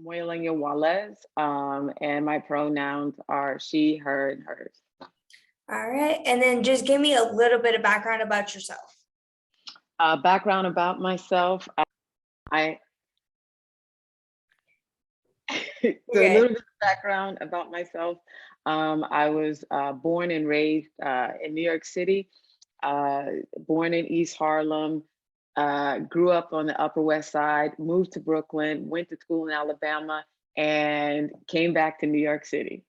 Maurelhena Wallace, and my pronouns are she, her, and hers. All right. And then just give me a little bit of background about yourself. Background about myself. I so a Okay. little bit of background about myself. I was born and raised in New York City, born in East Harlem, grew up on the Upper West Side, moved to Brooklyn, went to school in Alabama, and came back to New York City.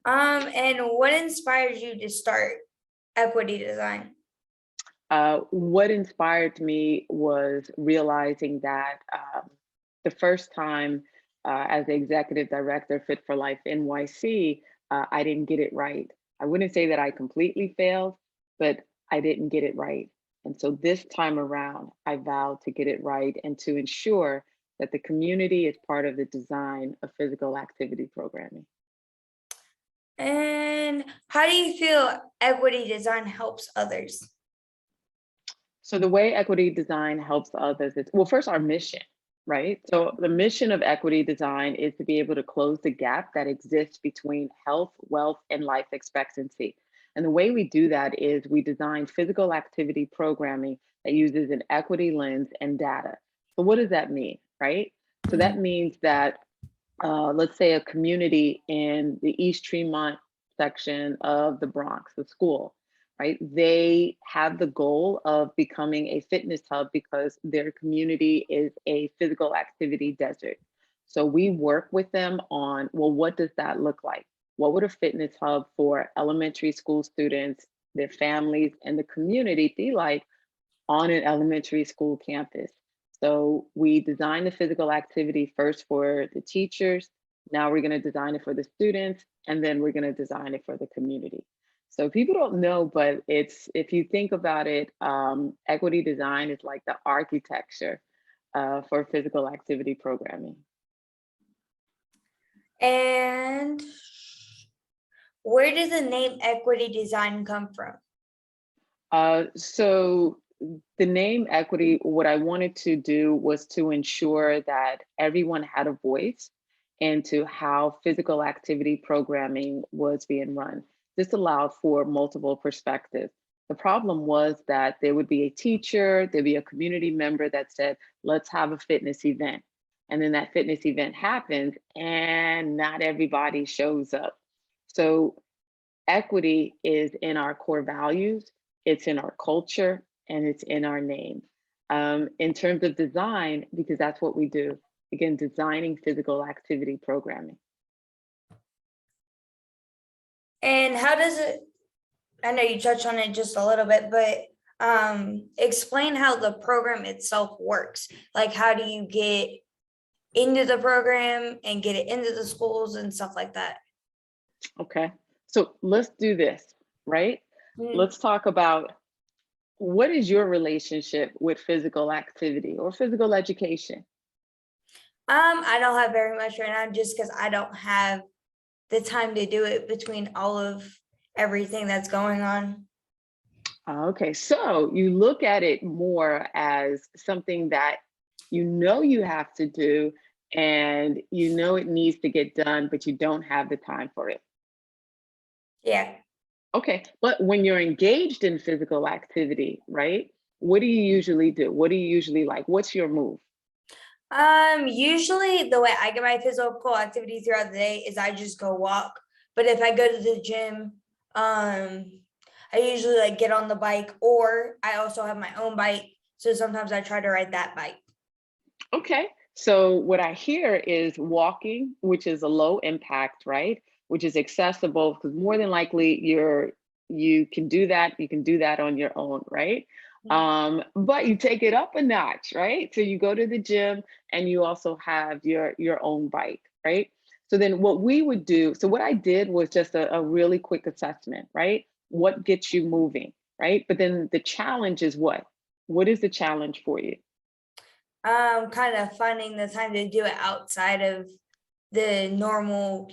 And what inspires you to start equity design? What inspired me was realizing that the first time as the executive director, Fit for Life NYC, I didn't get it right. I wouldn't say that I completely failed, but I didn't get it right. And so this time around, I vowed to get it right and to ensure that the community is part of the design of physical activity programming. And how do you feel equity design helps others? So the way equity design helps others is, well, first our mission, right? So the mission of equity design is to be able to close the gap that exists between health, wealth, and life expectancy. And the way we do that is we design physical activity programming that uses an equity lens and data. So what does that mean, right? So that means that let's say a community in the East Tremont section of the Bronx, the school, right? They have the goal of becoming a fitness hub because their community is a physical activity desert. So we work with them on, well, what does that look like? What would a fitness hub for elementary school students, their families, and the community be like on an elementary school campus? So we design the physical activity first for the teachers. Now we're going to design it for the students, and then we're going to design it for the community. So people don't know, but it's, if you think about it, equity design is like the architecture for physical activity programming. And where does the name equity design come from? So the name equity, what I wanted to do was to ensure that everyone had a voice into how physical activity programming was being run. This allowed for multiple perspectives. The problem was that there would be a teacher, there'd be a community member that said, let's have a fitness event. And then that fitness event happens and not everybody shows up. So equity is in our core values, it's in our culture, and it's in our name. In terms of design, because that's what we do, again, designing physical activity programming. And how does it, I know you touched on it just a little bit, but explain how the program itself works. Like, how do you get into the program and get it into the schools and stuff like that? Okay, so let's do this, right? Let's talk about, what is your relationship with physical activity or physical education? I don't have very much right now just because I don't have the time to do it between all of everything that's going on. Okay, so you look at it more as something that you know you have to do and you know it needs to get done, but you don't have the time for it. Yeah. Okay, but when you're engaged in physical activity, right? What do you usually do? What do you usually like? What's your move? Usually the way I get my physical activity throughout the day is I just go walk. But if I go to the gym, I usually like get on the bike, or I also have my own bike. So sometimes I try to ride that bike. Okay, so what I hear is walking, which is a low impact, right? Which is accessible because more than likely you can do that. You can do that on your own, right? But you take it up a notch, right? So you go to the gym and you also have your own bike, right? So then what we would do, so what I did was just a really quick assessment, right? What gets you moving, right? But then the challenge is what? What is the challenge for you? Kind of finding the time to do it outside of the normal,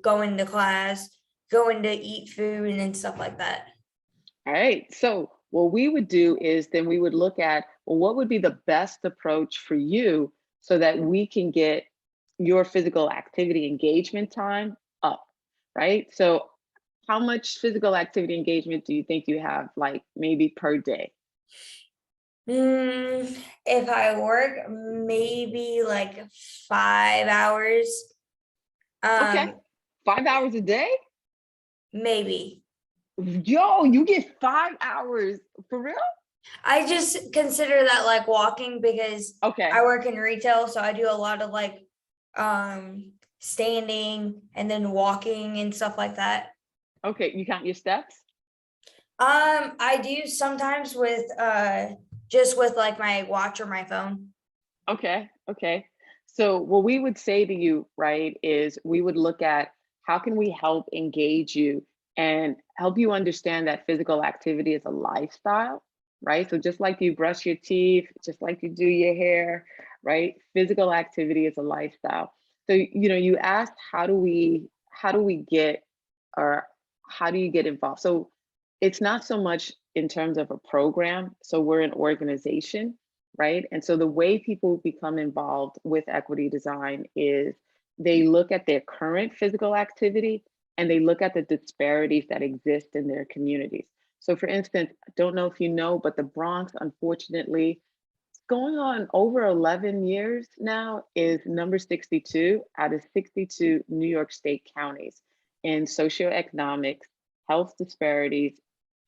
going to class, going to eat food and stuff like that. All right, so what we would do is then we would look at, well, what would be the best approach for you so that we can get your physical activity engagement time up, right? So how much physical activity engagement do you think you have, like maybe per day? If I work maybe like 5 hours, Okay, um, 5 hours a day? maybe. Yo, you get 5 hours for real? I just consider that like walking because I Okay, work in retail, so I do a lot of like standing and then walking and stuff like that. okay, you count your steps? I do sometimes with just with like my watch or my phone. Okay, okay. So what we would say to you, right, is we would look at how can we help engage you and help you understand that physical activity is a lifestyle, right? So just like you brush your teeth, just like you do your hair, right? Physical activity is a lifestyle. So, you asked how do we get or how do you get involved? So it's not so much in terms of a program. So we're an organization, right? And so the way people become involved with equity design is they look at their current physical activity and they look at the disparities that exist in their communities. So, for instance, I don't know if you know, but the Bronx, unfortunately, going on over 11 years now, is number 62 out of 62 New York State counties in socioeconomics, health disparities,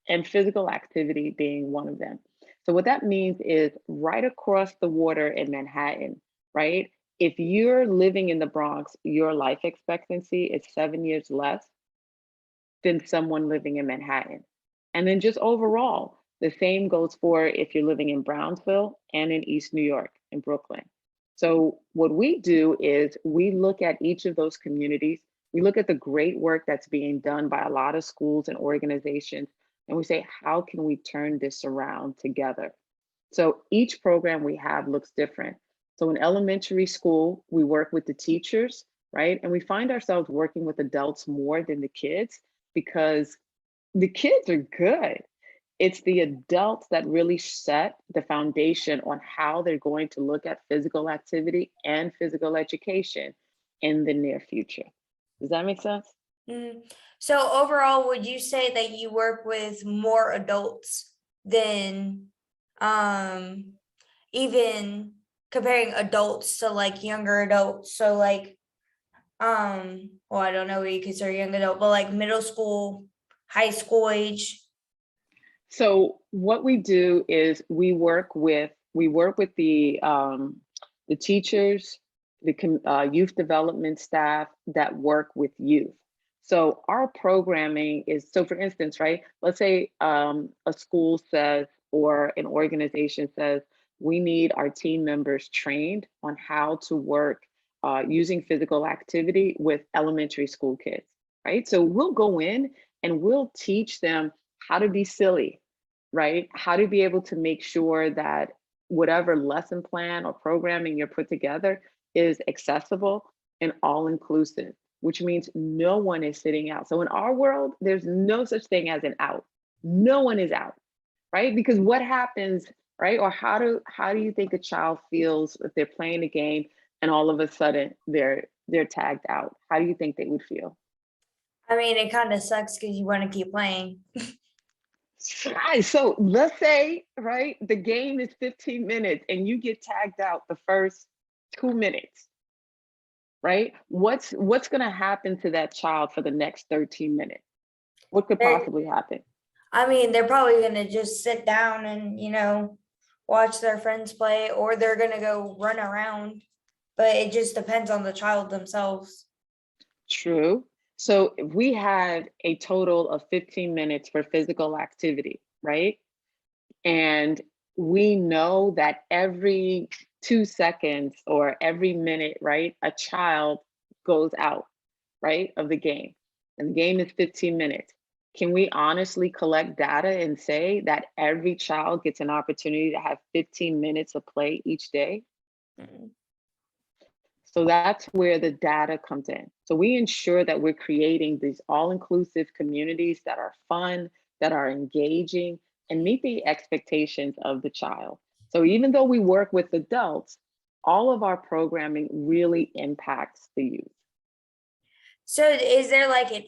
and physical activity being one of them. So what that means is right across the water in Manhattan, right? If you're living in the Bronx, your life expectancy is 7 years less than someone living in Manhattan. And then just overall, the same goes for if you're living in Brownsville and in East New York, in Brooklyn. So what we do is we look at each of those communities. We look at the great work that's being done by a lot of schools and organizations, and we say, how can we turn this around together? So each program we have looks different. So in elementary school, we work with the teachers, right? And we find ourselves working with adults more than the kids because the kids are good. It's the adults that really set the foundation on how they're going to look at physical activity and physical education in the near future. Does that make sense? Mhm. So overall, would you say that you work with more adults than um even comparing adults to like younger adults? So like well, I don't know what you consider young adult, but like middle school, high school age. So what we do is we work with the teachers, the youth development staff that work with youth. So our programming is, so for instance, right? Let's say a school says or an organization says we need our team members trained on how to work using physical activity with elementary school kids, right? So we'll go in and we'll teach them how to be silly, right? How to be able to make sure that whatever lesson plan or programming you're put together is accessible and all inclusive, which means no one is sitting out. So in our world, there's no such thing as an out. No one is out, right? Because what happens, right? Or how do you think a child feels if they're playing a game and all of a sudden they're tagged out? How do you think they would feel? I mean, it kind of sucks because you want to keep playing. Right. So let's say, right, the game is 15 minutes and you get tagged out the first 2 minutes, right? What's gonna happen to that child for the next 13 minutes? What could They're, possibly happen? I mean, they're probably gonna just sit down and, watch their friends play, or they're gonna go run around. But it just depends on the child themselves. True. So if we had a total of 15 minutes for physical activity, right? And we know that every 2 seconds or every minute, right, a child goes out, right, of the game. And the game is 15 minutes. Can we honestly collect data and say that every child gets an opportunity to have 15 minutes of play each day? Mm. So that's where the data comes in. So we ensure that we're creating these all-inclusive communities that are fun, that are engaging, and meet the expectations of the child. So even though we work with adults, all of our programming really impacts the youth. So is there like an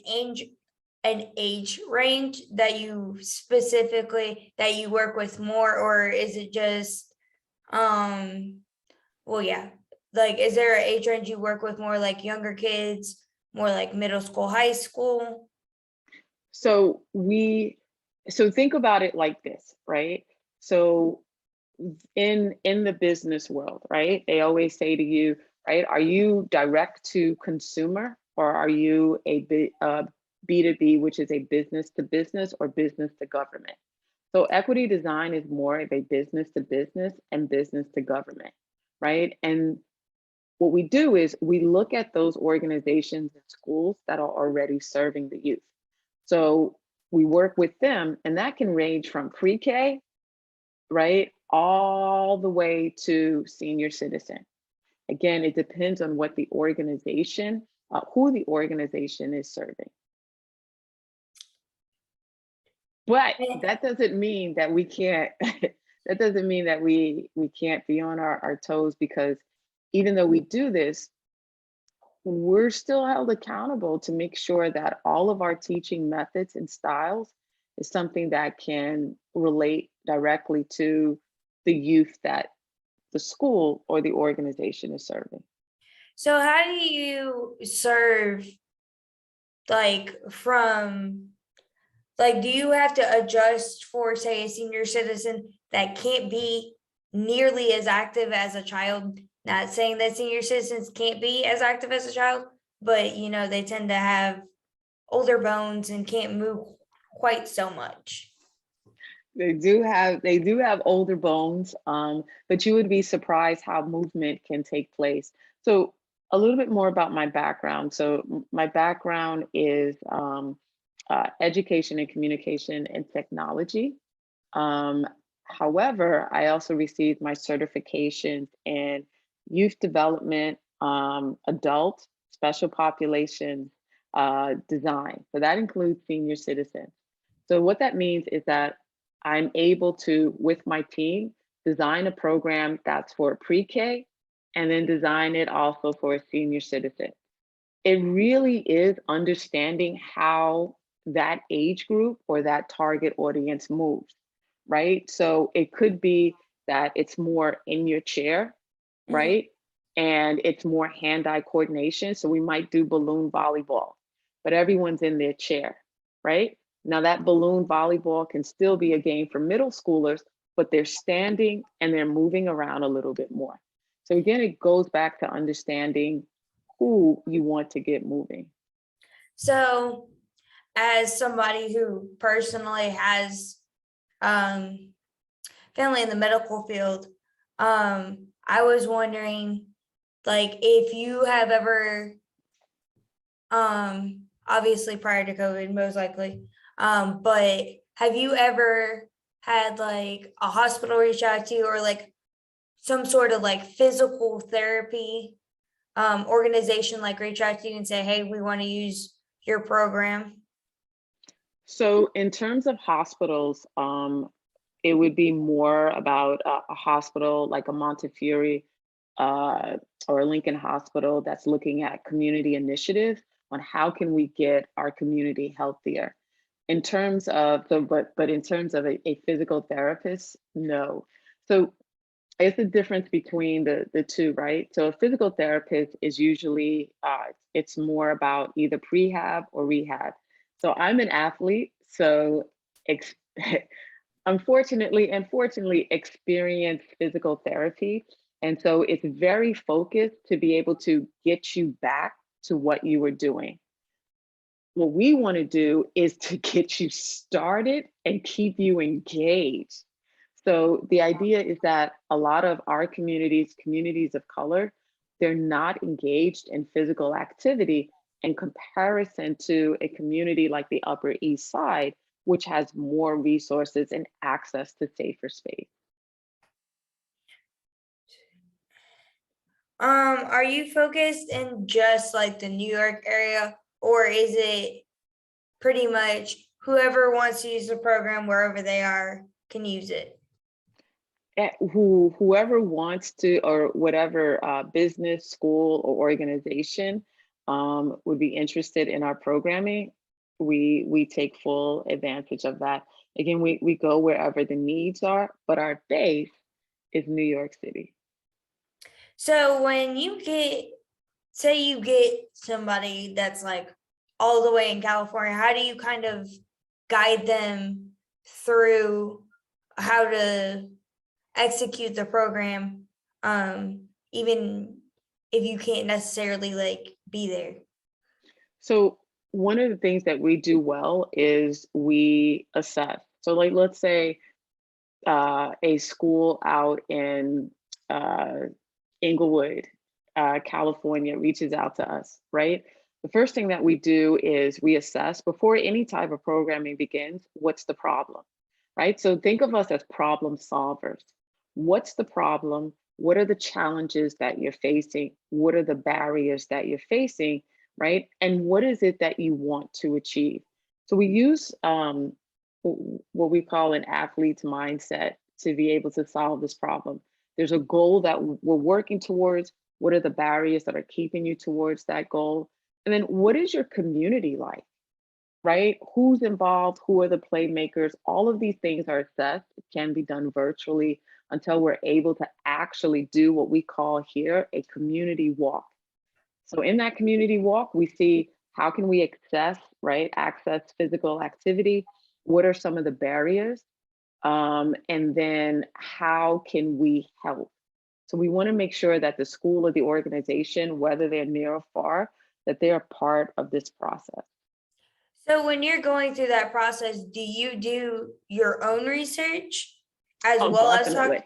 age range that you specifically that you work with more, or is it just well, yeah, like is there an age range you work with more, like younger kids, more like middle school, high school? So think about it like this, right? So in the business world, right? They always say to you, right? Are you direct to consumer, or are you B2B, which is a business to business or business to government? So equity design is more of a business to business and business to government, right? And what we do is we look at those organizations and schools that are already serving the youth. So we work with them, and that can range from pre-K, right, all the way to senior citizen. Again, it depends on what the organization, who the organization is serving. But Eh, that doesn't mean that we can't, that doesn't mean that we can't be on our toes, because even though we do this, we're still held accountable to make sure that all of our teaching methods and styles is something that can relate directly to the youth that the school or the organization is serving. So how do you serve, like from, like, do you have to adjust for, say, a senior citizen that can't be nearly as active as a child? Not saying that senior citizens can't be as active as a child, but they tend to have older bones and can't move quite so much. They do have older bones, but you would be surprised how movement can take place. So a little bit more about my background. So my background is education and communication and technology. Um, However, I also received my certifications in youth development, adult, special population design. So that includes senior citizens. So what that means is that I'm able to, with my team, design a program that's for pre-K, and then design it also for a senior citizen. It really is understanding how that age group or that target audience moves, right? So it could be that it's more in your chair, Mhm. right? And it's more hand-eye coordination. So we might do balloon volleyball, but everyone's in their chair, right? Now that balloon volleyball can still be a game for middle schoolers, but they're standing and they're moving around a little bit more. So again, it goes back to understanding who you want to get moving. So, as somebody who personally has um, family in the medical field, I was wondering, like, if you have ever, obviously prior to COVID, most likely, but have you ever had like a hospital reach out to you, or like some sort of like physical therapy organization like reach out to you and say, hey, we want to use your program? So in terms of hospitals, it would be more about a hospital like a Montefiore uh, or a Lincoln Hospital that's looking at community initiatives on how can we get our community healthier. In terms of but in terms of a physical therapist, no. So it's the difference between the two, right? So a physical therapist is usually it's more about either prehab or rehab. So I'm an athlete, so ex- unfortunately and fortunately experience physical therapy. And so it's very focused to be able to get you back to what you were doing. What we want to do is to get you started and keep you engaged. So the idea is that a lot of our communities, communities of color, they're not engaged in physical activity in comparison to a community like the Upper East Side, which has more resources and access to safer space. Are you focused in just like the New York area, or is it pretty much whoever wants to use the program wherever they are can use it? whoever wants to, or whatever business, school, or organization would be interested in our programming, we take full advantage of that. Again, we go wherever the needs are, but our base is New York City. So when you get, say you get somebody that's like all the way in California, how do you kind of guide them through how to execute the program, even if you can't necessarily like be there? So one of the things that we do well is we assess. So like, let's say a school out in uh, Inglewood, California reaches out to us, right? The first thing that we do is we assess before any type of programming begins, what's the problem, right? So think of us as problem solvers. What's the problem? What are the challenges that you're facing? What are the barriers that you're facing, right? And what is it that you want to achieve? So we use what we call an athlete's mindset to be able to solve this problem. There's a goal that we're working towards. What are the barriers that are keeping you towards that goal? And then what is your community like, right? Who's involved? Who are the playmakers? All of these things are assessed. It can be done virtually until we're able to actually do what we call here a community walk. So in that community walk, we see how can we access physical activity? What are some of the barriers? And then how can we help? So we want to make sure that the school or the organization, whether they're near or far, that they are part of this process. So when you're going through that process, do you do your own research as Oh, well as definitely.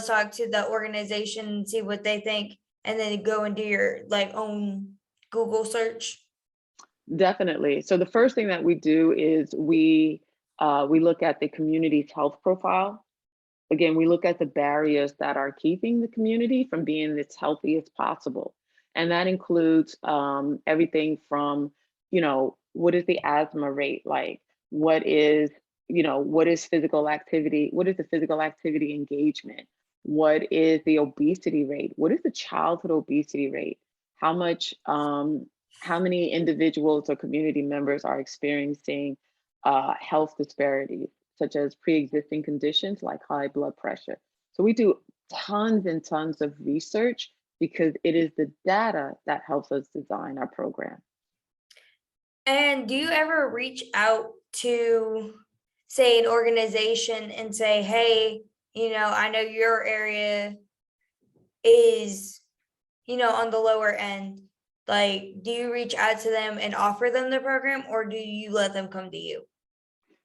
talk to the organization and see what they think, and then go and do your like own Google search? Definitely. So the first thing that we do is we look at the community's health profile. Again, we look at the barriers that are keeping the community from being its healthy as possible. And that includes everything from, what is the asthma rate like? What is physical activity? What is the physical activity engagement? What is the obesity rate? What is the childhood obesity rate? How much, how many individuals or community members are experiencing health disparities, such as pre-existing conditions like high blood pressure? So we do tons and tons of research because it is the data that helps us design our program. And do you ever reach out to, say, an organization and say, hey, I know your area is, on the lower end. Like, do you reach out to them and offer them the program, or do you let them come to you?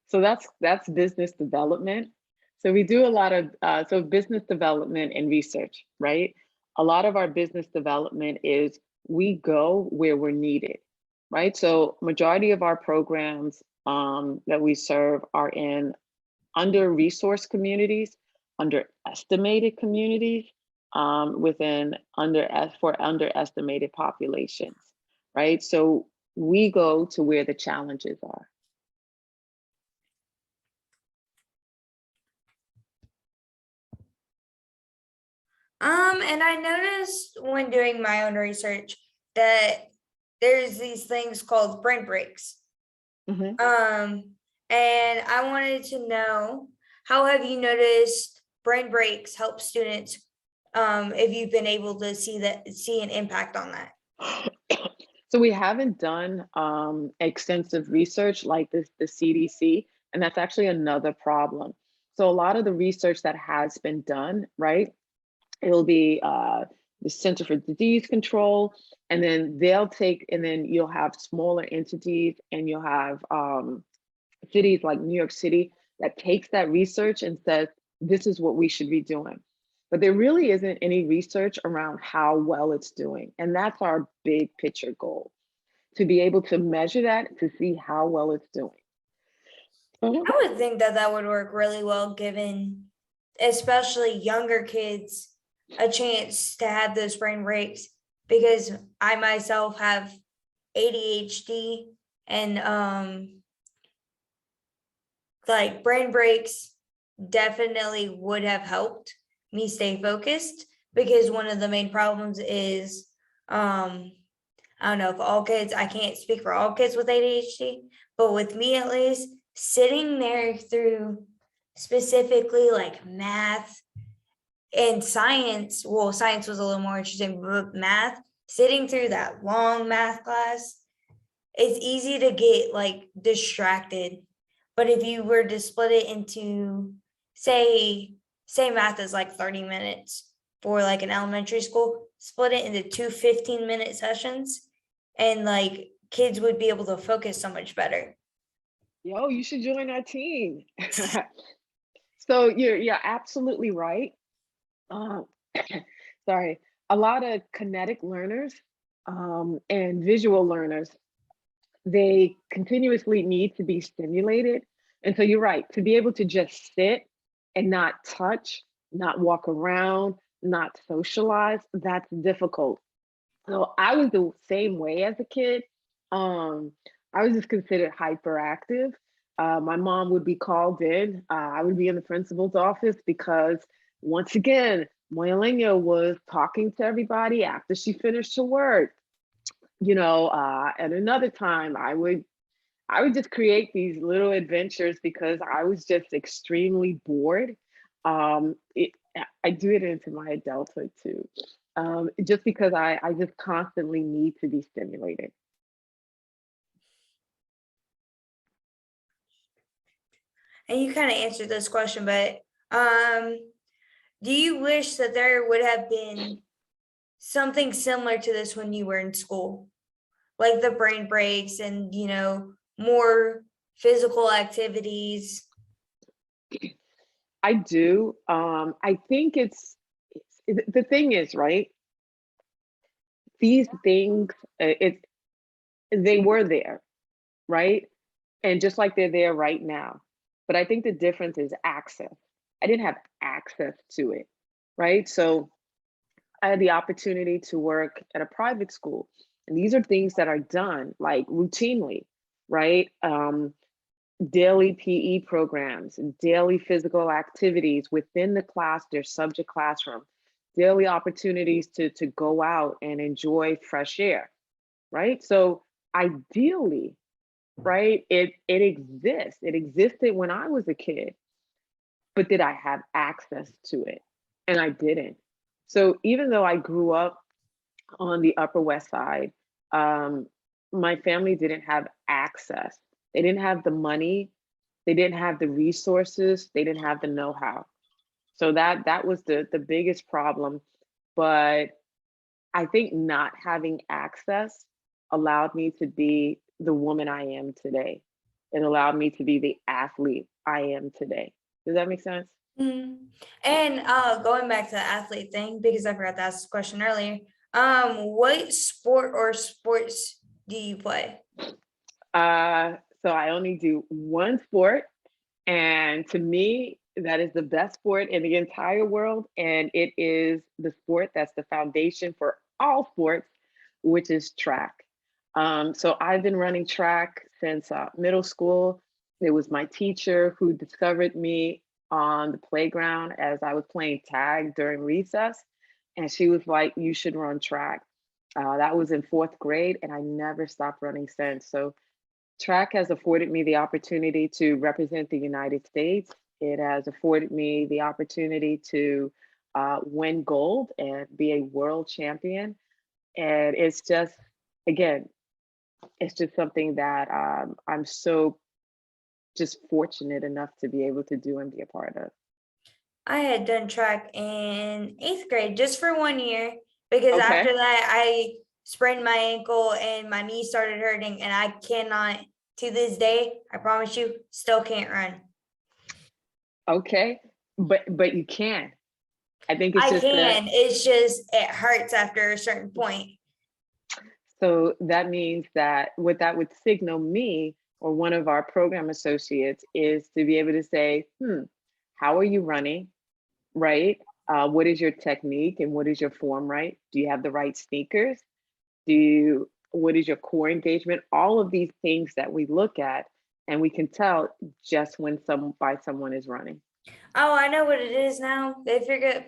So that's business development. So we do a lot of business development and research, right? A lot of our business development is we go where we're needed, right? So majority of our programs that we serve are in under-resourced communities, underestimated communities, for underestimated populations, right? So we go to where the challenges are. And I noticed when doing my own research that there's these things called brain breaks. Mhm. And I wanted to know, how have you noticed brain breaks help students? If you've been able to see an impact on that. So we haven't done extensive research like the CDC, and that's actually another problem. So a lot of the research that has been done, right? It'll be the Center for Disease Control, and then you'll have smaller entities, and you'll have cities like New York City that takes that research and says, this is what we should be doing. But there really isn't any research around how well it's doing. And that's our big picture goal, to be able to measure that, to see how well it's doing. Mhm. I would think that that would work really well, given especially younger kids a chance to have those brain breaks, because I myself have ADHD, and like brain breaks definitely would have helped me stay focused, because one of the main problems is, I don't know if all kids, I can't speak for all kids with ADHD, but with me at least, sitting there through specifically like math and science, well, science was a little more interesting, but math, sitting through that long math class, it's easy to get like distracted. But if you were to split it into, say, say math is like 30 minutes for like an elementary school, split it into two 15-minute sessions, and like kids would be able to focus so much better. Yo, you should join our team. So you're absolutely right. Um, sorry, a lot of kinetic learners and visual learners, they continuously need to be stimulated. And so you're right, to be able to just sit and not touch, not walk around, not socialize, that's difficult. So I was the same way as a kid. Um, I was just considered hyperactive. My mom would be called in. I would be in the principal's office because, once again, Maurelhena was talking to everybody after she finished her work. And another time I would just create these little adventures because I was just extremely bored. I do it into my adulthood too, just because I just constantly need to be stimulated. And you kind of answered this question, but do you wish that there would have been something similar to this when you were in school? Like the brain breaks and, more physical activities. I do. I think the thing is, right? These things, they were there, right? And just like they're there right now. But I think the difference is access. I didn't have access to it, right? So I had the opportunity to work at a private school. And these are things that are done like routinely, right? Daily PE programs, daily physical activities within the class, their subject classroom, daily opportunities to go out and enjoy fresh air, right? So ideally, right, it exists. It existed when I was a kid, but did I have access to it? And I didn't. So even though I grew up on the Upper West Side, um, my family didn't have access. They didn't have the money, they didn't have the resources, they didn't have the know-how. So that was the biggest problem. But I think not having access allowed me to be the woman I am today. It allowed me to be the athlete I am today. Does that make sense? Mhm. And going back to the athlete thing, because I forgot to ask this question earlier. What sport or sports do you play? So I only do one sport, and to me, that is the best sport in the entire world. And it is the sport that's the foundation for all sports, which is track. So I've been running track since middle school. It was my teacher who discovered me on the playground as I was playing tag during recess. And she was like, "You should run track." That was in fourth grade, and I never stopped running since. So track has afforded me the opportunity to represent the United States. It has afforded me the opportunity to win gold and be a world champion. And it's just, again, it's just something that I'm so just fortunate enough to be able to do and be a part of. I had done track in 8th grade just for 1 year, because Okay. after that I sprained my ankle and my knee started hurting, and I cannot, to this day, I promise you, still can't run. Okay. But you can. I think it's I just that. can, it's just it hurts after a certain point. So that means that what that would signal me or one of our program associates is to be able to say, how are you running? Right? What is your technique and what is your form, right? Do you have the right sneakers? What is your core engagement? All of these things that we look at and we can tell just when someone is running. Oh, I know what it is now. They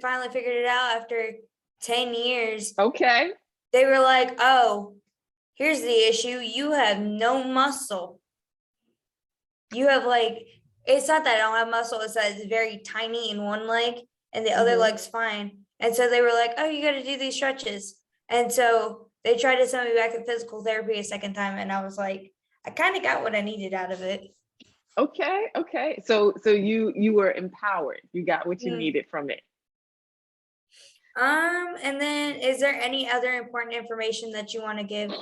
finally figured it out after 10 years. Okay. They were like, oh, here's the issue. You have no muscle. You have like, it's not that I don't have muscle, it's that it's very tiny in one leg and the other Hmm. leg's fine. And so they were like, oh, you got to do these stretches. And so they tried to send me back to physical therapy a second time. And I was like, I kind of got what I needed out of it. Okay. Okay. So you were empowered. You got what you Mm. needed from it. And then is there any other important information that you want to give?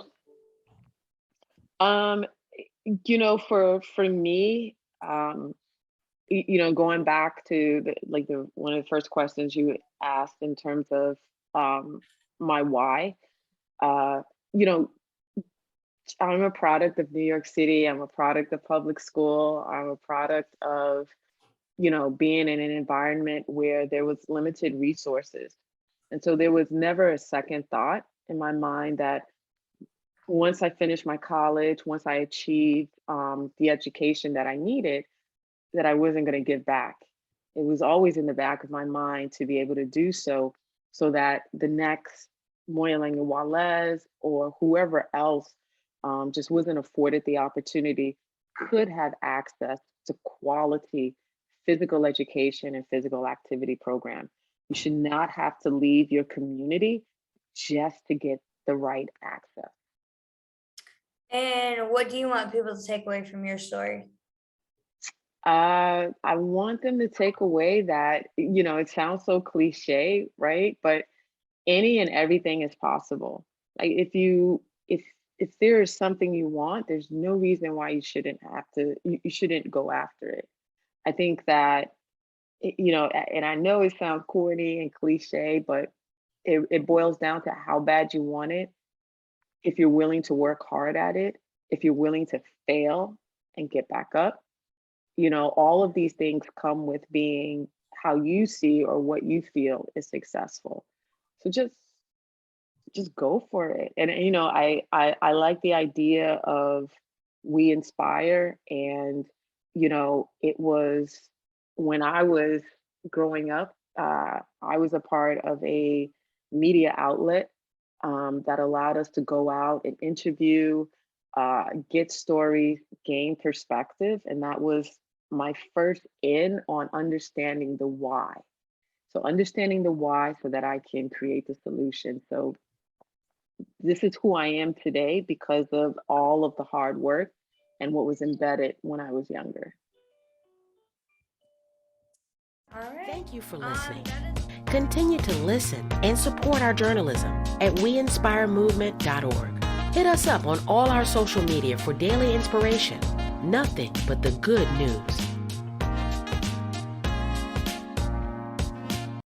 Um, for me, going back to the one of the first questions you asked in terms of um my why, uh, you know, I'm a product of New York City. I'm a product of public school. I'm a product of, being in an environment where there was limited resources. And so there was never a second thought in my mind that once I finished my college, once I achieved the education that I needed, that I wasn't going to give back. It was always in the back of my mind to be able to do so, so that the next Moyling and Wallace or whoever else just wasn't afforded the opportunity could have access to quality physical education and physical activity program. You should not have to leave your community just to get the right access. And what do you want people to take away from your story? I want them to take away that, it sounds so cliche, right? But any and everything is possible. Like if there is something you want, there's no reason why you shouldn't go after it. I think that, and I know it sounds corny and cliche, but it boils down to how bad you want it. If you're willing to work hard at it, if you're willing to fail and get back up, all of these things come with being how you see or what you feel is successful. So just go for it. And I like the idea of WeINSPIRE. And it was when I was growing up, I was a part of a media outlet that allowed us to go out and interview, get stories, gain perspective. And that was my first in on understanding the why. So understanding the why so that I can create the solution. So this is who I am today because of all of the hard work and what was embedded when I was younger. All right. Thank you for that listening. is- Continue to listen and support our journalism at WeInspireMovement.org. Hit us up on all our social media for daily inspiration. Nothing but the good news.